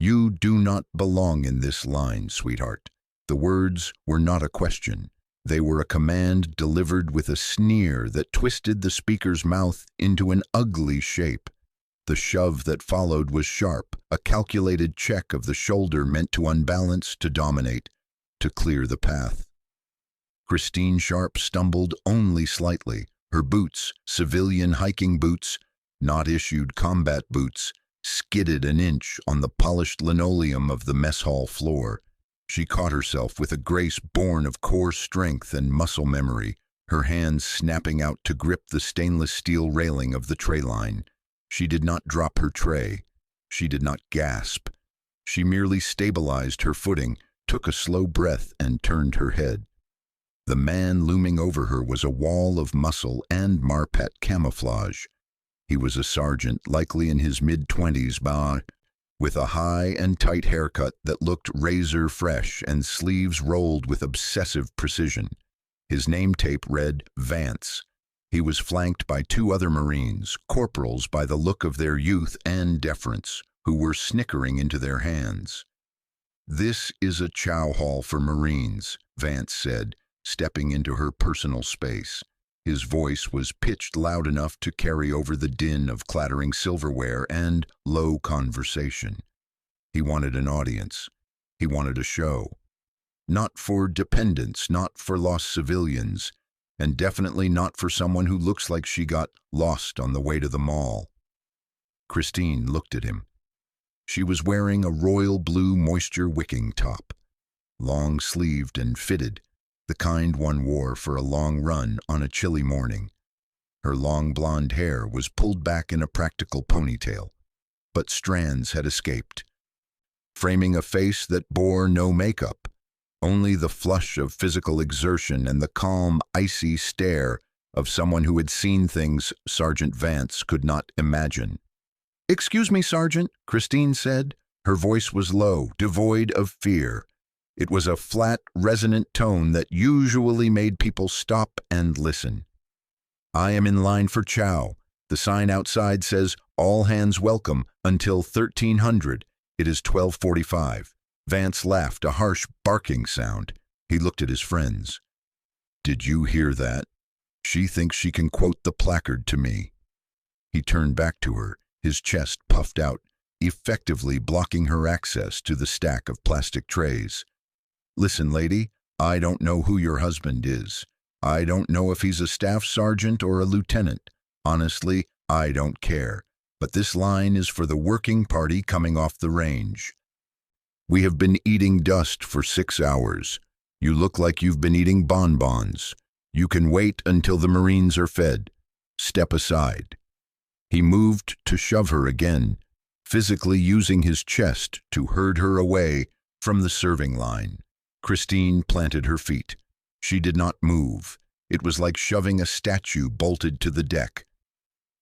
"You do not belong in this line, sweetheart." The words were not a question. They were a command delivered with a sneer that twisted the speaker's mouth into an ugly shape. The shove that followed was sharp, a calculated check of the shoulder meant to unbalance, to dominate, to clear the path. Christine Sharp stumbled only slightly. Her boots, civilian hiking boots, not issued combat boots, skidded an inch on the polished linoleum of the mess hall floor. She caught herself with a grace born of core strength and muscle memory, her hands snapping out to grip the stainless steel railing of the tray line. She did not drop her tray. She did not gasp. She merely stabilized her footing, took a slow breath, and turned her head. The man looming over her was a wall of muscle and marpet camouflage. He was a sergeant, likely in his mid-20s, with a high and tight haircut that looked razor fresh and sleeves rolled with obsessive precision. His name tape read Vance. He was flanked by two other Marines, corporals by the look of their youth and deference, who were snickering into their hands. "This is a chow hall for Marines," Vance said, stepping into her personal space. His voice was pitched loud enough to carry over the din of clattering silverware and low conversation. He wanted an audience. He wanted a show. Not for dependents, not for lost civilians, and definitely not for someone who looks like she got lost on the way to the mall. Christine looked at him. She was wearing a royal blue moisture-wicking top, long-sleeved and fitted, the kind one wore for a long run on a chilly morning. Her long blonde hair was pulled back in a practical ponytail, but strands had escaped, framing a face that bore no makeup, only the flush of physical exertion and the calm, icy stare of someone who had seen things Sergeant Vance could not imagine. "Excuse me, Sergeant," Christine said. Her voice was low, devoid of fear. It was a flat, resonant tone that usually made people stop and listen. "I am in line for chow. The sign outside says, 'All hands welcome until 1300. It is 12:45. Vance laughed, a harsh barking sound. He looked at his friends. "Did you hear that? She thinks she can quote the placard to me." He turned back to her, his chest puffed out, effectively blocking her access to the stack of plastic trays. "Listen, lady, I don't know who your husband is. I don't know if he's a staff sergeant or a lieutenant. Honestly, I don't care. But this line is for the working party coming off the range. We have been eating dust for 6 hours. You look like you've been eating bonbons. You can wait until the Marines are fed. Step aside." He moved to shove her again, physically using his chest to herd her away from the serving line. Christine planted her feet. She did not move. It was like shoving a statue bolted to the deck.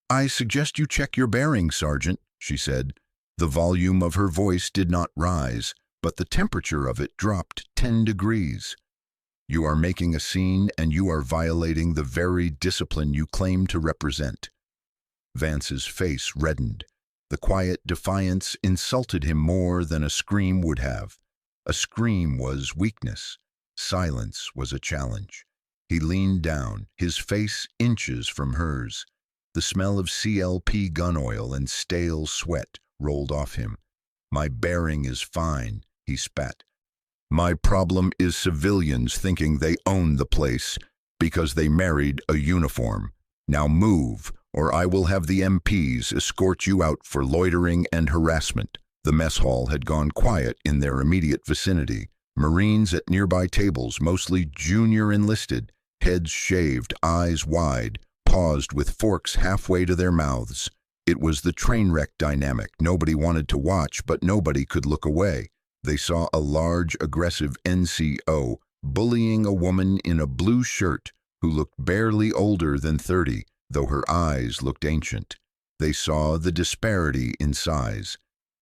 "I suggest you check your bearings, Sergeant," she said. The volume of her voice did not rise, but the temperature of it dropped 10 degrees. "You are making a scene, and you are violating the very discipline you claim to represent." Vance's face reddened. The quiet defiance insulted him more than a scream would have. A scream was weakness. Silence was a challenge. He leaned down, his face inches from hers. The smell of CLP gun oil and stale sweat rolled off him. "My bearing is fine," he spat. "My problem is civilians thinking they own the place because they married a uniform. Now move, or I will have the MPs escort you out for loitering and harassment." The mess hall had gone quiet in their immediate vicinity. Marines at nearby tables, mostly junior enlisted, heads shaved, eyes wide, paused with forks halfway to their mouths. It was the train wreck dynamic. Nobody wanted to watch, but nobody could look away. They saw a large, aggressive NCO bullying a woman in a blue shirt who looked barely older than 30, though her eyes looked ancient. They saw the disparity in size.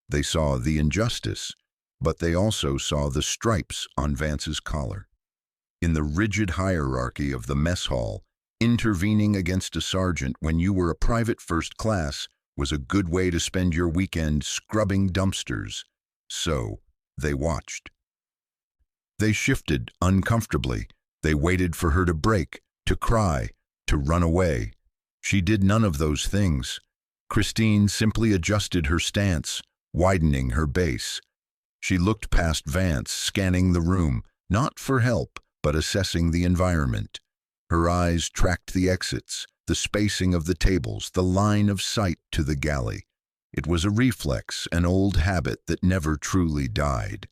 They saw the injustice, but they also saw the stripes on Vance's collar. In the rigid hierarchy of the mess hall, intervening against a sergeant when you were a private first class was a good way to spend your weekend scrubbing dumpsters. So, they watched. They shifted uncomfortably. They waited for her to break, to cry, to run away. She did none of those things. Christine simply adjusted her stance, widening her base. She looked past Vance, scanning the room, not for help, but assessing the environment. Her eyes tracked the exits, the spacing of the tables, the line of sight to the galley. It was a reflex, an old habit that never truly died.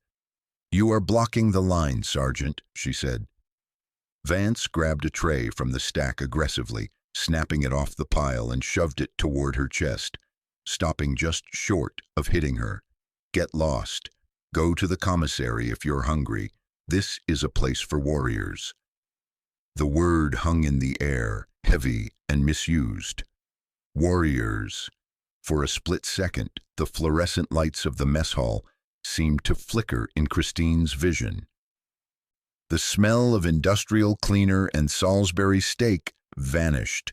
"You are blocking the line, Sergeant," she said. Vance grabbed a tray from the stack aggressively, snapping it off the pile and shoved it toward her chest, stopping just short of hitting her. "Get lost. Go to the commissary if you're hungry. This is a place for warriors." The word hung in the air, heavy and misused. Warriors. For a split second, the fluorescent lights of the mess hall seemed to flicker in Christine's vision. The smell of industrial cleaner and Salisbury steak vanished,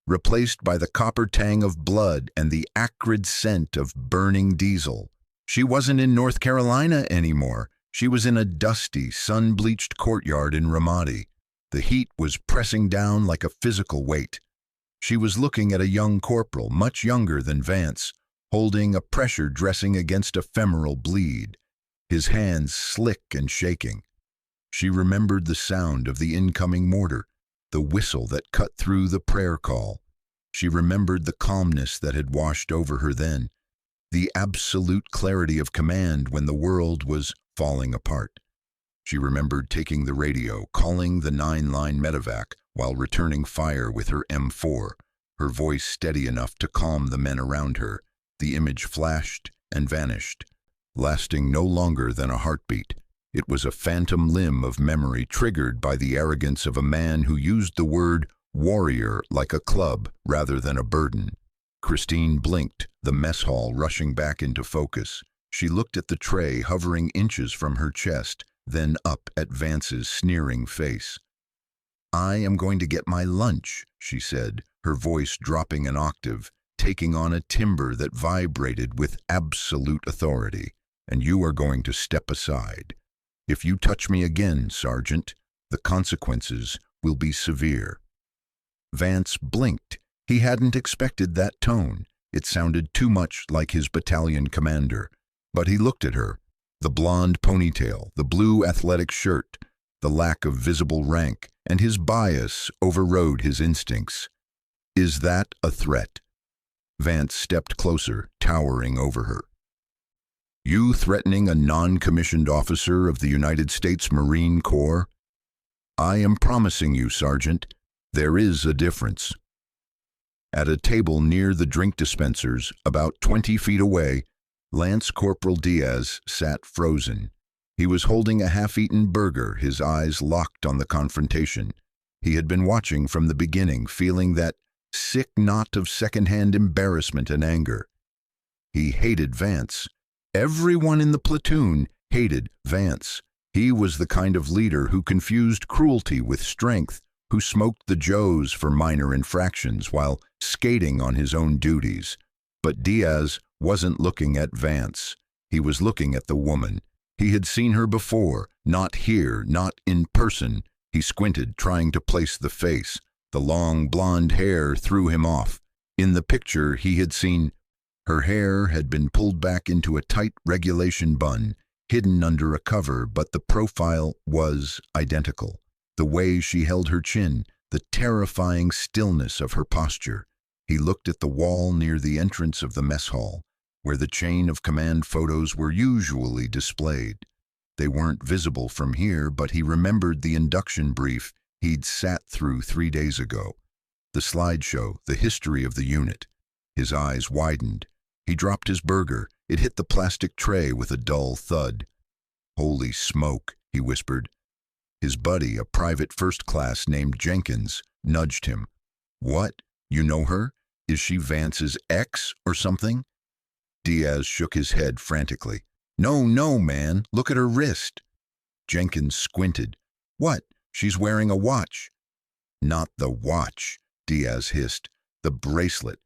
replaced by the copper tang of blood and the acrid scent of burning diesel. She wasn't in North Carolina anymore. She was in a dusty, sun-bleached courtyard in Ramadi. The heat was pressing down like a physical weight. She was looking at a young corporal, much younger than Vance, holding a pressure dressing against a femoral bleed, his hands slick and shaking. She remembered the sound of the incoming mortar, the whistle that cut through the prayer call. She remembered the calmness that had washed over her then, the absolute clarity of command when the world was falling apart. She remembered taking the radio, calling the 9-line medevac while returning fire with her M4, her voice steady enough to calm the men around her. The image flashed and vanished, lasting no longer than a heartbeat. It was a phantom limb of memory triggered by the arrogance of a man who used the word warrior like a club rather than a burden. Christine blinked, the mess hall rushing back into focus. She looked at the tray hovering inches from her chest, then up at Vance's sneering face. "I am going to get my lunch," she said, her voice dropping an octave, taking on a timbre that vibrated with absolute authority. "And you are going to step aside. If you touch me again, Sergeant, the consequences will be severe." Vance blinked. He hadn't expected that tone. It sounded too much like his battalion commander. But he looked at her. The blonde ponytail, the blue athletic shirt, the lack of visible rank, and his bias overrode his instincts. "Is that a threat?" Vance stepped closer, towering over her. "You threatening a non-commissioned officer of the United States Marine Corps? I am promising you, Sergeant, there is a difference." At a table near the drink dispensers, about 20 feet away, Lance Corporal Diaz sat frozen. He was holding a half-eaten burger, his eyes locked on the confrontation. He had been watching from the beginning, feeling that sick knot of second-hand embarrassment and anger. He hated Vance. Everyone in the platoon hated Vance. He was the kind of leader who confused cruelty with strength, who smoked the Joes for minor infractions while skating on his own duties. But Diaz wasn't looking at Vance. He was looking at the woman. He had seen her before, not here, not in person. He squinted, trying to place the face. The long blonde hair threw him off. In the picture he had seen, her hair had been pulled back into a tight regulation bun, hidden under a cover, but the profile was identical. The way she held her chin, the terrifying stillness of her posture. He looked at the wall near the entrance of the mess hall, where the chain of command photos were usually displayed. They weren't visible from here, but he remembered the induction brief he'd sat through 3 days ago. The slideshow, the history of the unit. His eyes widened. He dropped his burger. It hit the plastic tray with a dull thud. "Holy smoke," he whispered. His buddy, a private first class named Jenkins, nudged him. "What? You know her? Is she Vance's ex or something?" Diaz shook his head frantically. No, man. Look at her wrist." Jenkins squinted. "What? She's wearing a watch." "Not the watch," Diaz hissed. "The bracelet.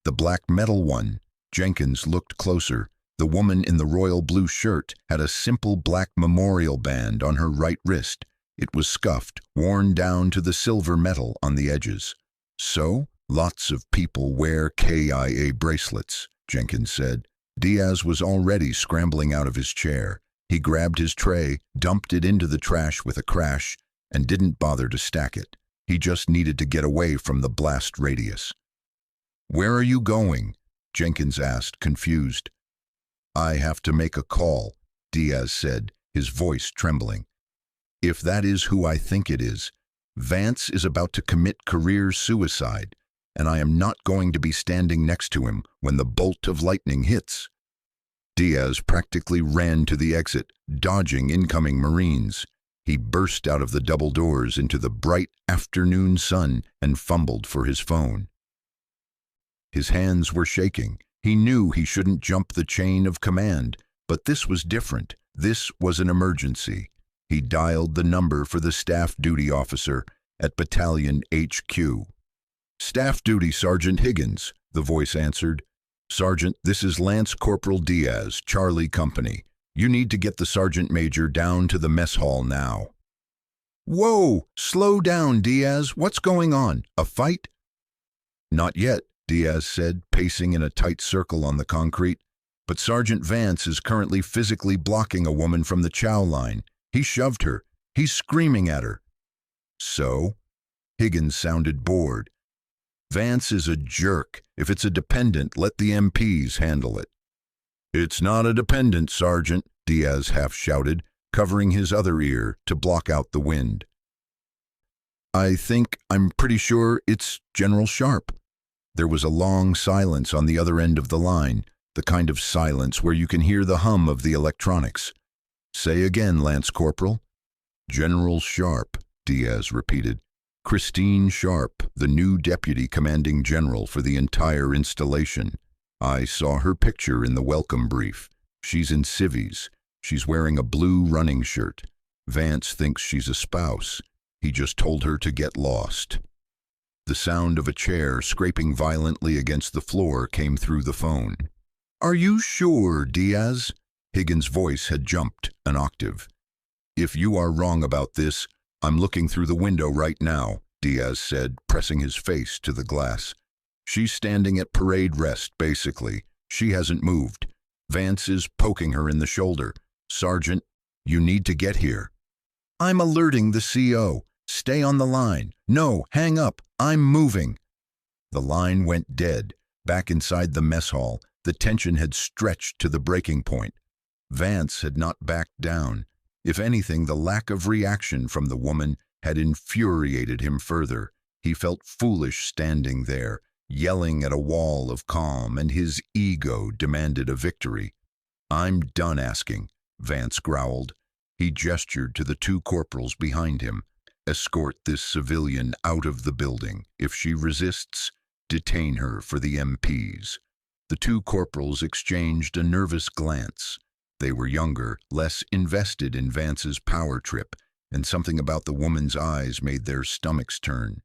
The black metal one." Jenkins looked closer. The woman in the royal blue shirt had a simple black memorial band on her right wrist. It was scuffed, worn down to the silver metal on the edges. "So, lots of people wear KIA bracelets," Jenkins said. Diaz was already scrambling out of his chair. He grabbed his tray, dumped it into the trash with a crash, and didn't bother to stack it. He just needed to get away from the blast radius. "Where are you going?" Jenkins asked, confused. "I have to make a call," Diaz said, his voice trembling. "If that is who I think it is, Vance is about to commit career suicide, and I am not going to be standing next to him when the bolt of lightning hits." Diaz practically ran to the exit, dodging incoming Marines. He burst out of the double doors into the bright afternoon sun and fumbled for his phone. His hands were shaking. He knew he shouldn't jump the chain of command, but this was different. This was an emergency. He dialed the number for the staff duty officer at Battalion HQ. "Staff duty, Sergeant Higgins," the voice answered. "Sergeant, this is Lance Corporal Diaz, Charlie Company. You need to get the Sergeant Major down to the mess hall now." "Whoa! Slow down, Diaz. What's going on? A fight?" "Not yet," Diaz said, pacing in a tight circle on the concrete. "But Sergeant Vance is currently physically blocking a woman from the chow line. He shoved her. He's screaming at her." "So?" Higgins sounded bored. "Vance is a jerk. If it's a dependent, let the MPs handle it." "It's not a dependent, Sergeant," Diaz half shouted, covering his other ear to block out the wind. I'm pretty sure it's General Sharp." There was a long silence on the other end of the line, the kind of silence where you can hear the hum of the electronics. "Say again, Lance Corporal." "General Sharp," Diaz repeated. "Christine Sharp, the new Deputy Commanding General for the entire installation. I saw her picture in the welcome brief. She's in civvies. She's wearing a blue running shirt. Vance thinks she's a spouse. He just told her to get lost." The sound of a chair scraping violently against the floor came through the phone. "Are you sure, Diaz?" Higgins' voice had jumped an octave. "If you are wrong about this, I'm looking through the window right now," Diaz said, pressing his face to the glass. "She's standing at parade rest, basically. She hasn't moved. Vance is poking her in the shoulder. Sergeant, you need to get here." "I'm alerting the CO. Stay on the line. No, hang up. I'm moving." The line went dead. Back inside the mess hall, the tension had stretched to the breaking point. Vance had not backed down. If anything, the lack of reaction from the woman had infuriated him further. He felt foolish standing there, yelling at a wall of calm, and his ego demanded a victory. "I'm done asking," Vance growled. He gestured to the two corporals behind him. "Escort this civilian out of the building. If she resists, detain her for the MPs." The two corporals exchanged a nervous glance. They were younger, less invested in Vance's power trip, and something about the woman's eyes made their stomachs turn.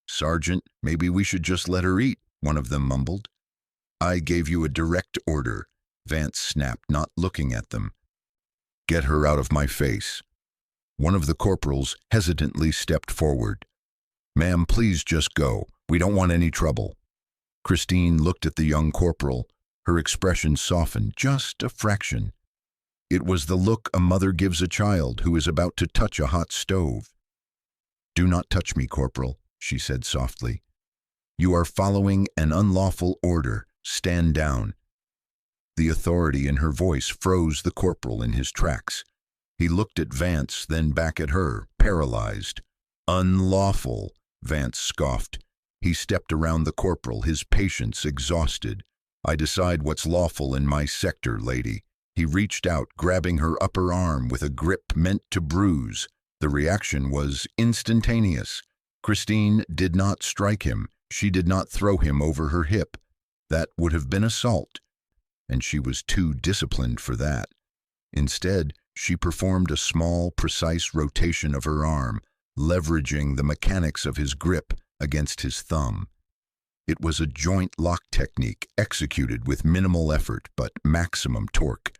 "Sergeant, maybe we should just let her eat," one of them mumbled. "I gave you a direct order," Vance snapped, not looking at them. "Get her out of my face." One of the corporals hesitantly stepped forward. "Ma'am, please just go. We don't want any trouble." Christine looked at the young corporal. Her expression softened just a fraction. It was the look a mother gives a child who is about to touch a hot stove. "Do not touch me, Corporal," she said softly. "You are following an unlawful order. Stand down." The authority in her voice froze the corporal in his tracks. He looked at Vance, then back at her, paralyzed. "Unlawful," Vance scoffed. He stepped around the corporal, his patience exhausted. "I decide what's lawful in my sector, lady." He reached out, grabbing her upper arm with a grip meant to bruise. The reaction was instantaneous. Christine did not strike him. She did not throw him over her hip. That would have been assault, and she was too disciplined for that. Instead, she performed a small, precise rotation of her arm, leveraging the mechanics of his grip against his thumb. It was a joint lock technique executed with minimal effort but maximum torque.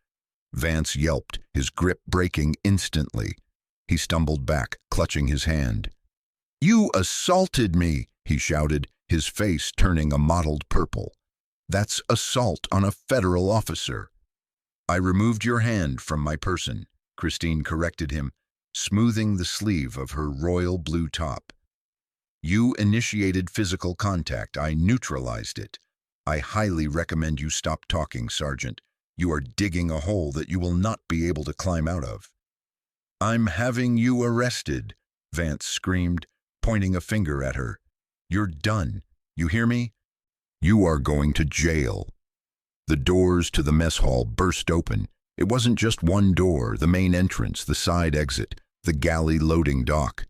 Vance yelped, his grip breaking instantly. He stumbled back, clutching his hand. "You assaulted me," he shouted, his face turning a mottled purple. "That's assault on a federal officer." "I removed your hand from my person," Christine corrected him, smoothing the sleeve of her royal blue top. "You initiated physical contact. I neutralized it. I highly recommend you stop talking, Sergeant. You are digging a hole that you will not be able to climb out of." "I'm having you arrested," Vance screamed, pointing a finger at her. "You're done. You hear me? You are going to jail." The doors to the mess hall burst open. It wasn't just one door, the main entrance, the side exit, the galley loading dock.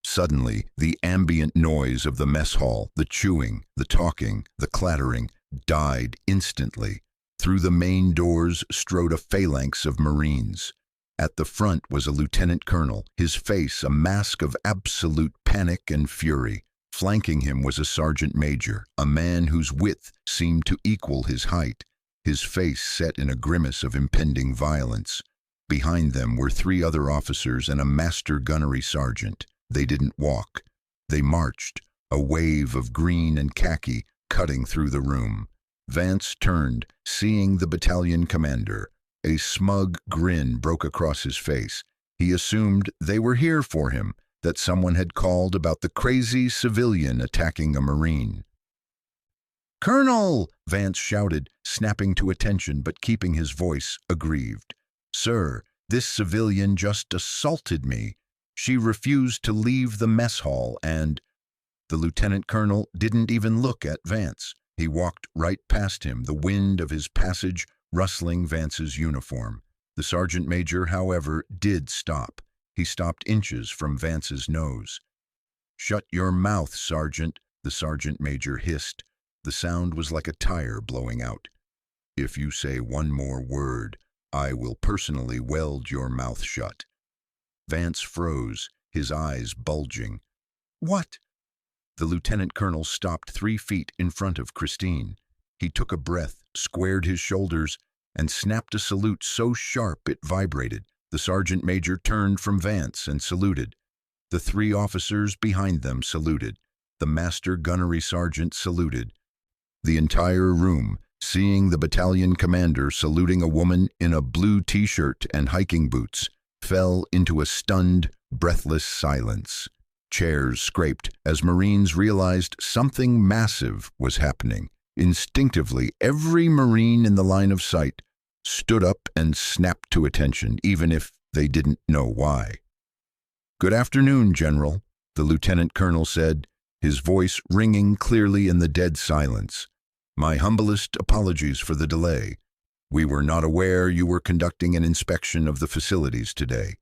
Suddenly, the ambient noise of the mess hall, the chewing, the talking, the clattering, died instantly. Through the main doors strode a phalanx of Marines. At the front was a lieutenant colonel, his face a mask of absolute panic and fury. Flanking him was a sergeant major, a man whose width seemed to equal his height, his face set in a grimace of impending violence. Behind them were 3 other officers and a master gunnery sergeant. They didn't walk. They marched, a wave of green and khaki cutting through the room. Vance turned, seeing the battalion commander. A smug grin broke across his face. He assumed they were here for him, that someone had called about the crazy civilian attacking a Marine. "Colonel!" Vance shouted, snapping to attention but keeping his voice aggrieved. "Sir, this civilian just assaulted me. She refused to leave the mess hall and—" The lieutenant colonel didn't even look at Vance. He walked right past him, the wind of his passage rustling Vance's uniform. The sergeant major, however, did stop. He stopped inches from Vance's nose. "Shut your mouth, Sergeant," the sergeant major hissed. The sound was like a tire blowing out. "If you say one more word, I will personally weld your mouth shut." Vance froze, his eyes bulging. "What?" The lieutenant colonel stopped 3 feet in front of Christine. He took a breath, squared his shoulders, and snapped a salute so sharp it vibrated. The sergeant major turned from Vance and saluted. The 3 officers behind them saluted. The master gunnery sergeant saluted. The entire room, seeing the battalion commander saluting a woman in a blue t-shirt and hiking boots, fell into a stunned, breathless silence. Chairs scraped as Marines realized something massive was happening. Instinctively, every Marine in the line of sight stood up and snapped to attention, even if they didn't know why. "Good afternoon, General," the lieutenant colonel said, his voice ringing clearly in the dead silence. "My humblest apologies for the delay. We were not aware you were conducting an inspection of the facilities today."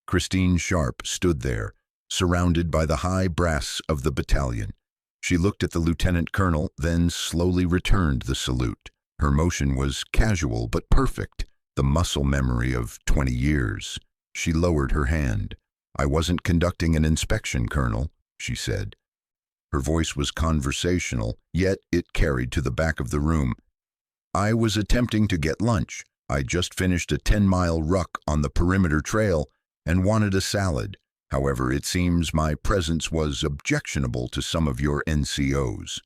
Christine Sharp stood there, surrounded by the high brass of the battalion. She looked at the lieutenant colonel, then slowly returned the salute. Her motion was casual but perfect, the muscle memory of 20 years. She lowered her hand. "I wasn't conducting an inspection, Colonel," she said. Her voice was conversational, yet it carried to the back of the room. "I was attempting to get lunch. I just finished a 10-mile ruck on the perimeter trail and wanted a salad. However, it seems my presence was objectionable to some of your NCOs."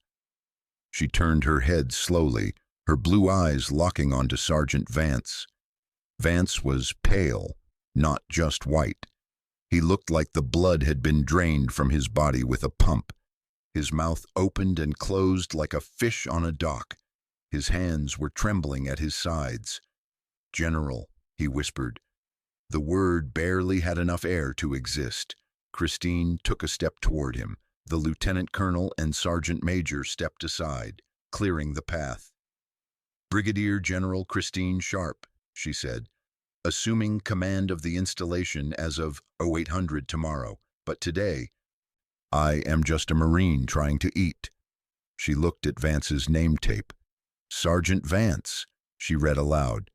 She turned her head slowly, her blue eyes locking onto Sergeant Vance. Vance was pale, not just white. He looked like the blood had been drained from his body with a pump. His mouth opened and closed like a fish on a dock. His hands were trembling at his sides. "General," he whispered. The word barely had enough air to exist. Christine took a step toward him. The lieutenant colonel and sergeant major stepped aside, clearing the path. "Brigadier General Christine Sharp," she said, "assuming command of the installation as of 0800 tomorrow. But today, I am just a Marine trying to eat." She looked at Vance's name tape. "Sergeant Vance," she read aloud.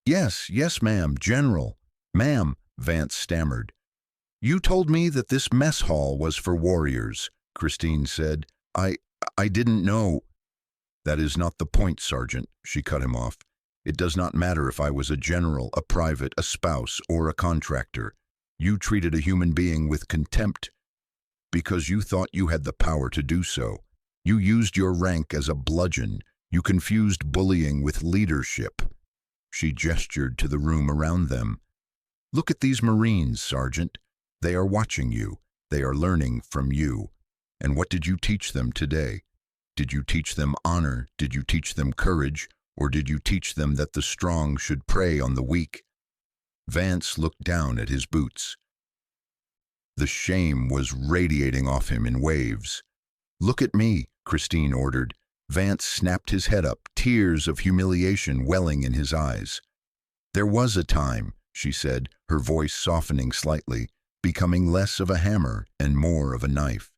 Yes, ma'am, General." "Ma'am," Vance stammered. "You told me that this mess hall was for warriors," Christine said. I didn't know." "That is not the point, Sergeant," she cut him off. "It does not matter if I was a general, a private, a spouse, or a contractor. You treated a human being with contempt because you thought you had the power to do so. You used your rank as a bludgeon. You confused bullying with leadership." She gestured to the room around them. "Look at these Marines, Sergeant. They are watching you. They are learning from you. And what did you teach them today? Did you teach them honor? Did you teach them courage? Or did you teach them that the strong should prey on the weak?" Vance looked down at his boots. The shame was radiating off him in waves. "Look at me," Christine ordered. Vance snapped his head up, tears of humiliation welling in his eyes. "There was a time," she said, her voice softening slightly, becoming less of a hammer and more of a knife.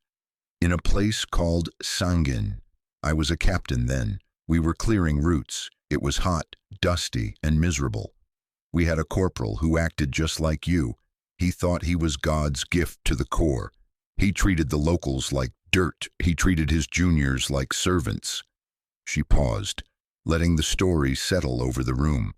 "In a place called Sangin. I was a captain then. We were clearing routes. It was hot, dusty, and miserable. We had a corporal who acted just like you. He thought he was God's gift to the Corps. He treated the locals like dirt. He treated his juniors like servants." She paused, letting the story settle over the room.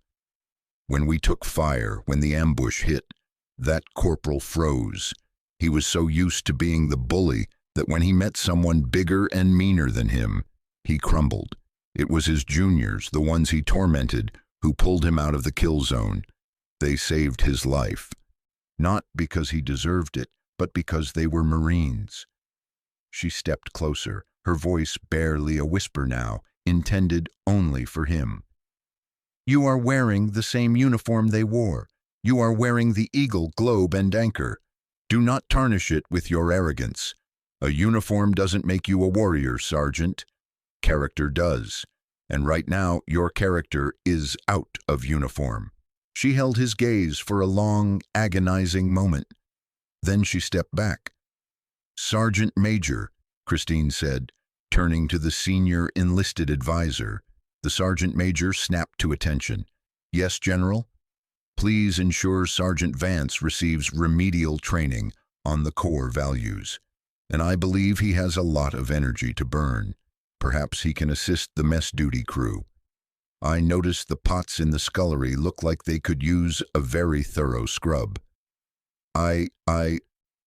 "When we took fire, when the ambush hit, that corporal froze. He was so used to being the bully that when he met someone bigger and meaner than him, he crumbled. It was his juniors, the ones he tormented, who pulled him out of the kill zone. They saved his life. Not because he deserved it, but because they were Marines." She stepped closer, her voice barely a whisper now, intended only for him. "You are wearing the same uniform they wore. You are wearing the eagle, globe, and anchor. Do not tarnish it with your arrogance. A uniform doesn't make you a warrior, Sergeant. Character does. And right now, your character is out of uniform." She held his gaze for a long, agonizing moment. Then she stepped back. "Sergeant Major," Christine said, turning to the senior enlisted advisor. The sergeant major snapped to attention. "Yes, General? Please ensure Sergeant Vance receives remedial training on the core values. And I believe he has a lot of energy to burn. Perhaps he can assist the mess duty crew. I noticed the pots in the scullery look like they could use a very thorough scrub."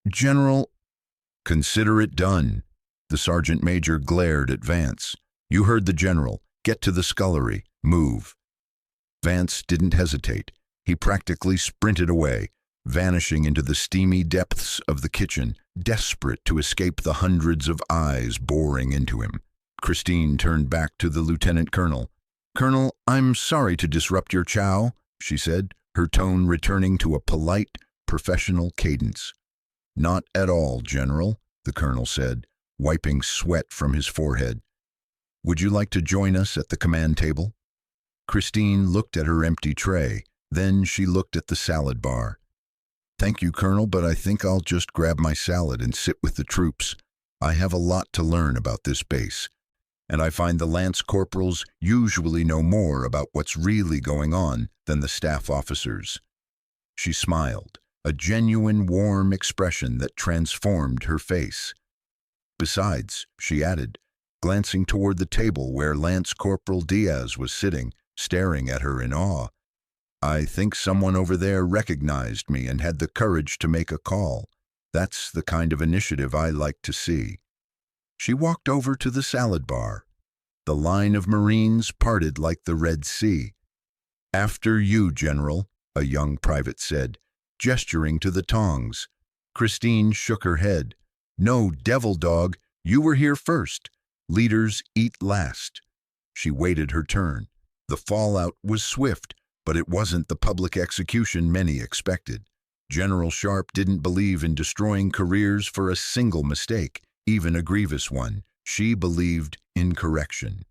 General..." "Consider it done." The sergeant major glared at Vance. "You heard the general. Get to the scullery. Move." Vance didn't hesitate. He practically sprinted away, vanishing into the steamy depths of the kitchen, desperate to escape the hundreds of eyes boring into him. Christine turned back to the lieutenant colonel. "Colonel, I'm sorry to disrupt your chow," she said, her tone returning to a polite, professional cadence. "Not at all, General," the colonel said, wiping sweat from his forehead. "Would you like to join us at the command table?" Christine looked at her empty tray. Then she looked at the salad bar. "Thank you, Colonel, but I think I'll just grab my salad and sit with the troops. I have a lot to learn about this base, and I find the lance corporals usually know more about what's really going on than the staff officers." She smiled, a genuine warm expression that transformed her face. "Besides," she added, glancing toward the table where Lance Corporal Diaz was sitting, staring at her in awe, "I think someone over there recognized me and had the courage to make a call. That's the kind of initiative I like to see." She walked over to the salad bar. The line of Marines parted like the Red Sea. "After you, General," a young private said, gesturing to the tongs. Christine shook her head. "No, devil dog, you were here first. Leaders eat last." She waited her turn. The fallout was swift, but it wasn't the public execution many expected. General Sharp didn't believe in destroying careers for a single mistake, even a grievous one. She believed in correction.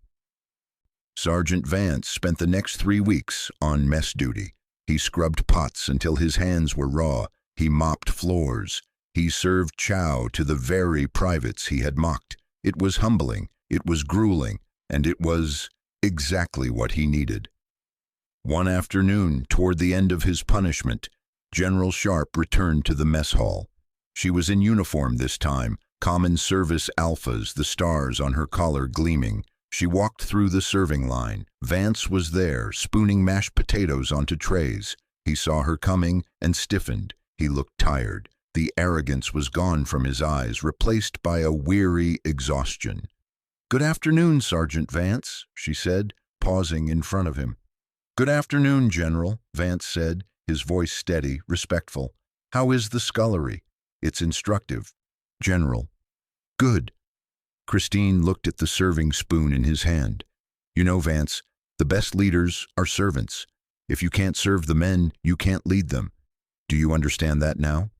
Sergeant Vance spent the next 3 weeks on mess duty. He scrubbed pots until his hands were raw. He mopped floors. He served chow to the very privates he had mocked. It was humbling, it was grueling, and it was exactly what he needed. One afternoon, toward the end of his punishment, General Sharp returned to the mess hall. She was in uniform this time, Common service alphas, the stars on her collar gleaming. She walked through the serving line. Vance was there, spooning mashed potatoes onto trays. He saw her coming and stiffened. He looked tired. The arrogance was gone from his eyes, replaced by a weary exhaustion. "Good afternoon, Sergeant Vance," she said, pausing in front of him. "Good afternoon, General," Vance said, his voice steady, respectful. "How is the scullery?" "It's instructive, General." "Good." Christine looked at the serving spoon in his hand. "You know, Vance, the best leaders are servants. If you can't serve the men, you can't lead them. Do you understand that now?"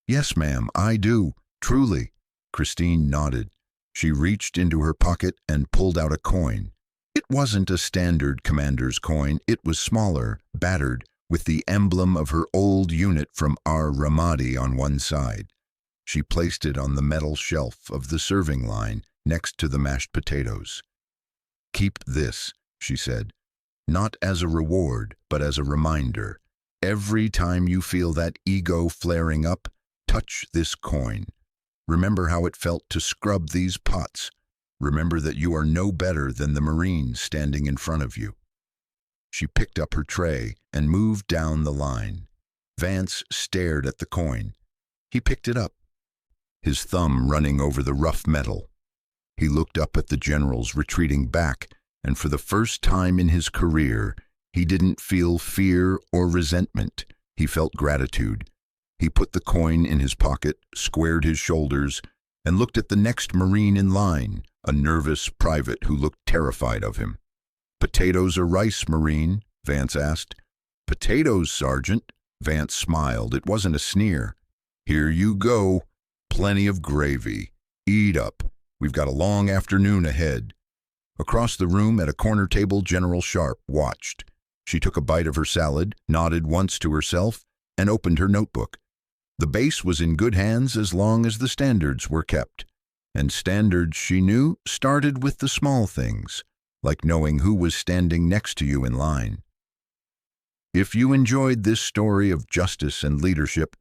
"Yes, ma'am, I do, truly." Christine nodded. She reached into her pocket and pulled out a coin. It wasn't a standard commander's coin. It was smaller, battered, with the emblem of her old unit from Ar Ramadi on one side. She placed it on the metal shelf of the serving line next to the mashed potatoes. "Keep this," she said, "not as a reward, but as a reminder. Every time you feel that ego flaring up, touch this coin. Remember how it felt to scrub these pots. Remember that you are no better than the Marine standing in front of you." She picked up her tray and moved down the line. Vance stared at the coin. He picked it up, his thumb running over the rough metal. He looked up at the generals retreating back, and for the first time in his career, he didn't feel fear or resentment. He felt gratitude. He put the coin in his pocket, squared his shoulders, and looked at the next Marine in line, a nervous private who looked terrified of him. "Potatoes or rice, Marine?" Vance asked. "Potatoes, Sergeant." Vance smiled. It wasn't a sneer. "Here you go. Plenty of gravy. Eat up. We've got a long afternoon ahead." Across the room at a corner table, General Sharp watched. She took a bite of her salad, nodded once to herself, and opened her notebook. The base was in good hands as long as the standards were kept. And standards, she knew, started with the small things, like knowing who was standing next to you in line. If you enjoyed this story of justice and leadership,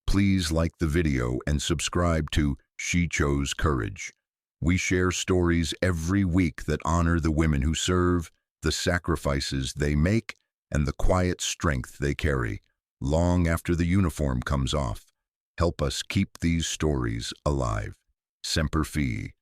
please like the video and subscribe to She Chose Courage. We share stories every week that honor the women who serve, the sacrifices they make, and the quiet strength they carry, long after the uniform comes off. Help us keep these stories alive. Semper Fi.